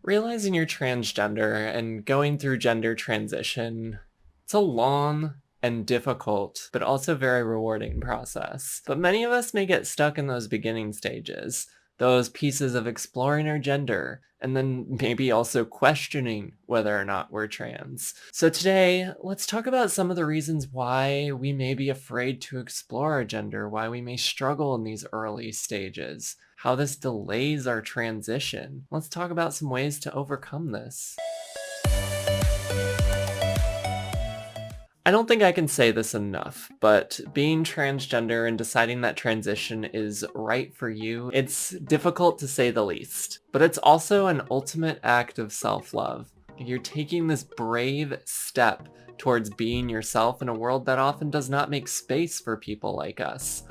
Realizing you're transgender and going through gender transition, it's a long and difficult, but also very rewarding process. But many of us may get stuck in those beginning stages, those pieces of exploring our gender, and then maybe also questioning whether or not we're trans. So today, let's talk about some of the reasons why we may be afraid to explore our gender, why we may struggle in these early stages, how this delays our transition. Let's talk about some ways to overcome this. I don't think I can say this enough, but being transgender and deciding that transition is right for you, it's difficult to say the least. But it's also an ultimate act of self-love. You're taking this brave step towards being yourself in a world that often does not make space for people like us.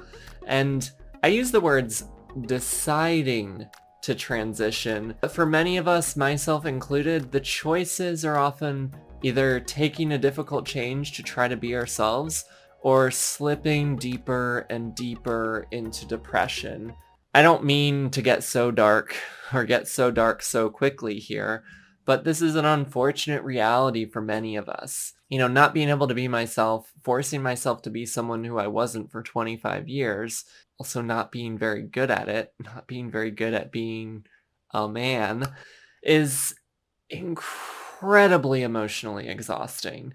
And I use the words deciding to transition. But for many of us, myself included, the choices are often either taking a difficult change to try to be ourselves or slipping deeper and deeper into depression. I don't mean to get so dark or get so dark so quickly here, but this is an unfortunate reality for many of us. Not being able to be myself, forcing myself to be someone who I wasn't for 25 years, also not being very good at it, not being very good at being a man, is incredibly emotionally exhausting.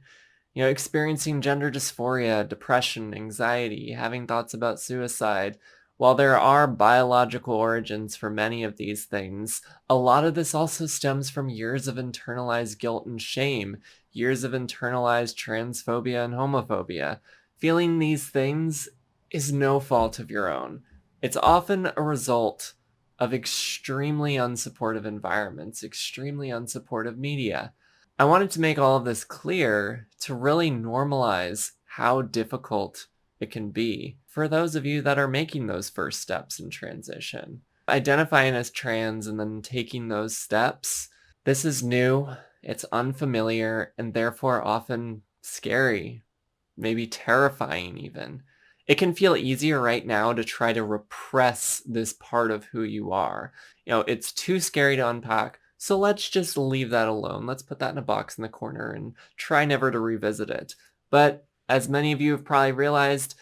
Experiencing gender dysphoria, depression, anxiety, having thoughts about suicide. While there are biological origins for many of these things, a lot of this also stems from years of internalized guilt and shame, years of internalized transphobia and homophobia. Feeling these things is no fault of your own. It's often a result of extremely unsupportive environments, extremely unsupportive media. I wanted to make all of this clear to really normalize how difficult it can be for those of you that are making those first steps in transition. Identifying as trans and then taking those steps, this is new, it's unfamiliar, and therefore often scary, maybe terrifying even. It can feel easier right now to try to repress this part of who you are. It's too scary to unpack, so let's just leave that alone. Let's put that in a box in the corner and try never to revisit it. But as many of you have probably realized,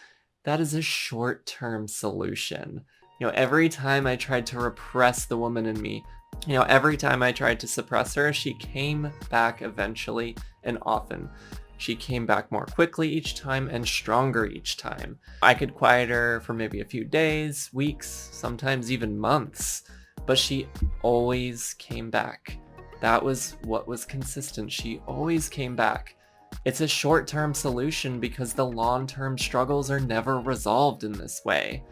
that is a short-term solution. Every time I tried to repress the woman in me, every time I tried to suppress her, she came back eventually and often. She came back more quickly each time and stronger each time. I could quiet her for maybe a few days, weeks, sometimes even months, but she always came back. That was what was consistent. She always came back. It's a short-term solution because the long-term struggles are never resolved in this way.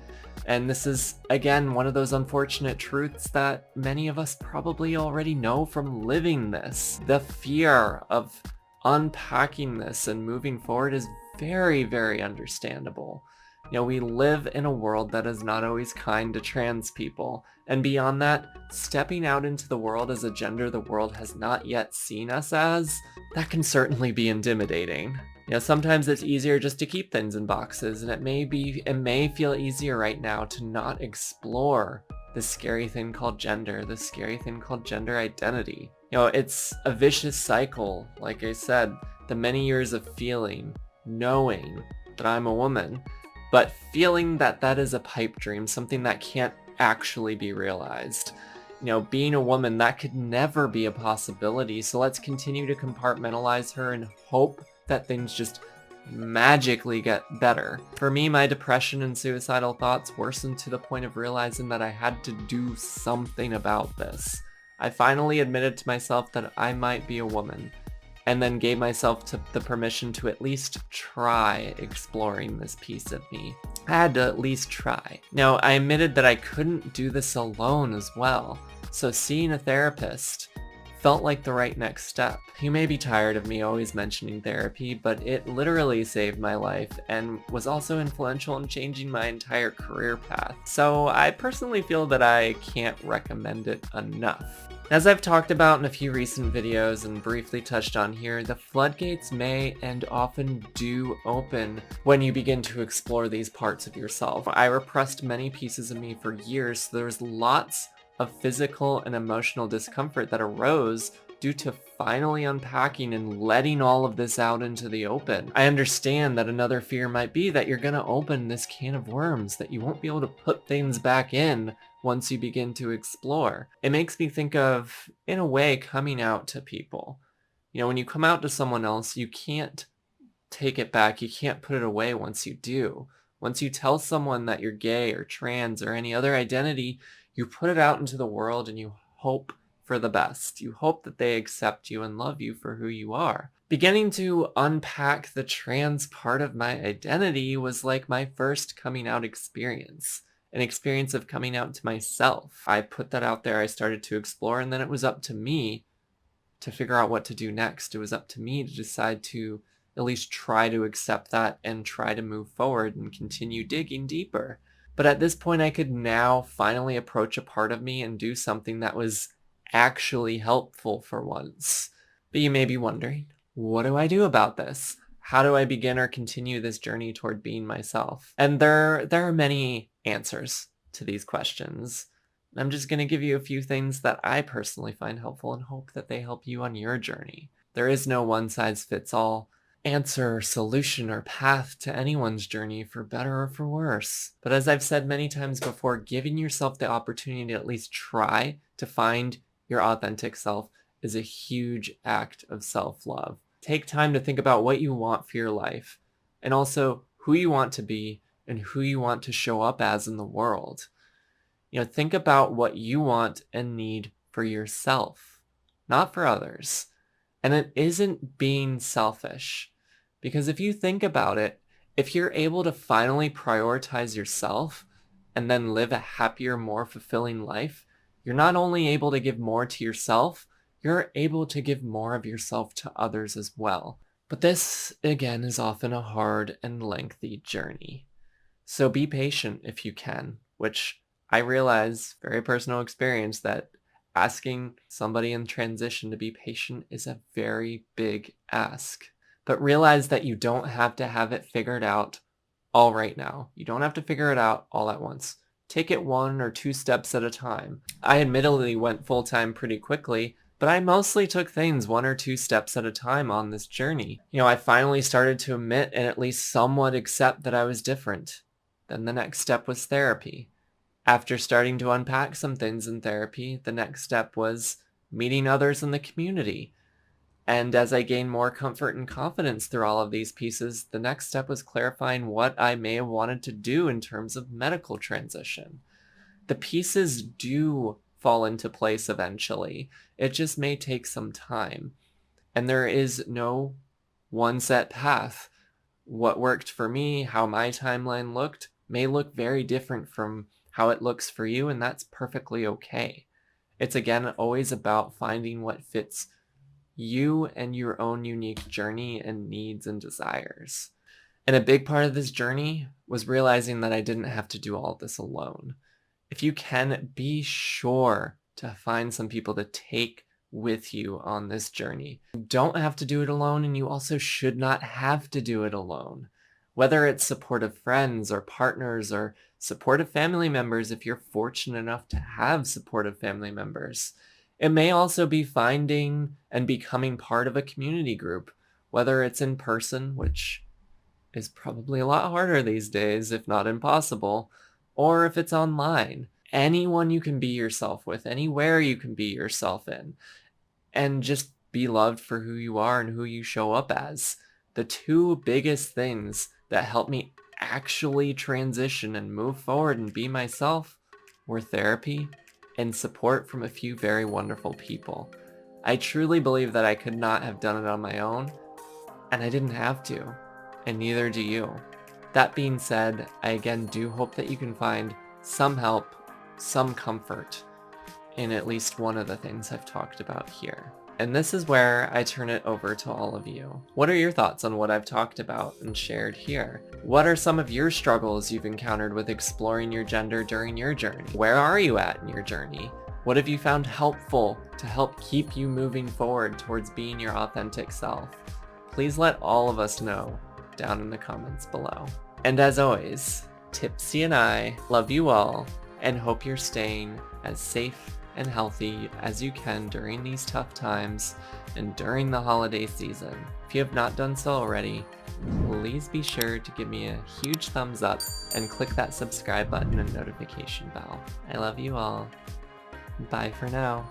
And this is, again, one of those unfortunate truths that many of us probably already know from living this. The fear of unpacking this and moving forward is very, very understandable. We live in a world that is not always kind to trans people. And beyond that, stepping out into the world as a gender the world has not yet seen us as, that can certainly be intimidating. Sometimes it's easier just to keep things in boxes, and it may feel easier right now to not explore this scary thing called gender, this scary thing called gender identity. It's a vicious cycle, like I said, the many years of feeling, knowing that I'm a woman, but feeling that that is a pipe dream, something that can't actually be realized. Being a woman, that could never be a possibility, so let's continue to compartmentalize her and hope that things just magically get better. For me, my depression and suicidal thoughts worsened to the point of realizing that I had to do something about this. I finally admitted to myself that I might be a woman, and then gave myself the permission to at least try exploring this piece of me. I had to at least try. Now, I admitted that I couldn't do this alone as well, so seeing a therapist felt like the right next step. You may be tired of me always mentioning therapy, but it literally saved my life and was also influential in changing my entire career path. So I personally feel that I can't recommend it enough. As I've talked about in a few recent videos and briefly touched on here, the floodgates may and often do open when you begin to explore these parts of yourself. I repressed many pieces of me for years, so there's lots of physical and emotional discomfort that arose due to finally unpacking and letting all of this out into the open. I understand that another fear might be that you're going to open this can of worms, that you won't be able to put things back in once you begin to explore. It makes me think of, in a way, coming out to people. You know, when you come out to someone else, you can't take it back. You can't put it away once you do. Once you tell someone that you're gay or trans or any other identity, you put it out into the world and you hope for the best. You hope that they accept you and love you for who you are. Beginning to unpack the trans part of my identity was like my first coming out experience, an experience of coming out to myself. I put that out there, I started to explore, and then it was up to me to figure out what to do next. It was up to me to decide to at least try to accept that and try to move forward and continue digging deeper. But at this point, I could now finally approach a part of me and do something that was actually helpful for once. But you may be wondering, what do I do about this? How do I begin or continue this journey toward being myself? And there are many answers to these questions. I'm just going to give you a few things that I personally find helpful and hope that they help you on your journey. There is no one-size-fits-all answer, solution, or path to anyone's journey, for better or for worse. But as I've said many times before, giving yourself the opportunity to at least try to find your authentic self is a huge act of self-love. Take time to think about what you want for your life, and also who you want to be and who you want to show up as in the world. You know, think about what you want and need for yourself, not for others. And it isn't being selfish. Because if you think about it, if you're able to finally prioritize yourself and then live a happier, more fulfilling life, you're not only able to give more to yourself, you're able to give more of yourself to others as well. But this, again, is often a hard and lengthy journey. So be patient if you can, which I realize, very personal experience, that asking somebody in transition to be patient is a very big ask. But realize that you don't have to have it figured out all right now. You don't have to figure it out all at once. Take it 1 or 2 steps at a time. I admittedly went full-time pretty quickly, but I mostly took things 1 or 2 steps at a time on this journey. You know, I finally started to admit and at least somewhat accept that I was different. Then the next step was therapy. After starting to unpack some things in therapy, the next step was meeting others in the community. And as I gained more comfort and confidence through all of these pieces, the next step was clarifying what I may have wanted to do in terms of medical transition. The pieces do fall into place eventually. It just may take some time. And there is no one set path. What worked for me, how my timeline looked, may look very different from how it looks for you, and that's perfectly okay. It's again always about finding what fits you and your own unique journey and needs and desires. And a big part of this journey was realizing that I didn't have to do all this alone. If you can, be sure to find some people to take with you on this journey. You don't have to do it alone, and you also should not have to do it alone. Whether it's supportive friends or partners or supportive family members, if you're fortunate enough to have supportive family members. It may also be finding and becoming part of a community group, whether it's in person, which is probably a lot harder these days, if not impossible, or if it's online. Anyone you can be yourself with, anywhere you can be yourself in, and just be loved for who you are and who you show up as. The 2 biggest things that helped me actually transition and move forward and be myself were therapy and support from a few very wonderful people. I truly believe that I could not have done it on my own, and I didn't have to, and neither do you. That being said, I again do hope that you can find some help, some comfort in at least one of the things I've talked about here. And this is where I turn it over to all of you. What are your thoughts on what I've talked about and shared here? What are some of your struggles you've encountered with exploring your gender during your journey? Where are you at in your journey? What have you found helpful to help keep you moving forward towards being your authentic self? Please let all of us know down in the comments below. And as always, Tipsy and I love you all, and hope you're staying as safe and healthy as you can during these tough times and during the holiday season. If you have not done so already, please be sure to give me a huge thumbs up and click that subscribe button and notification bell. I love you all. Bye for now.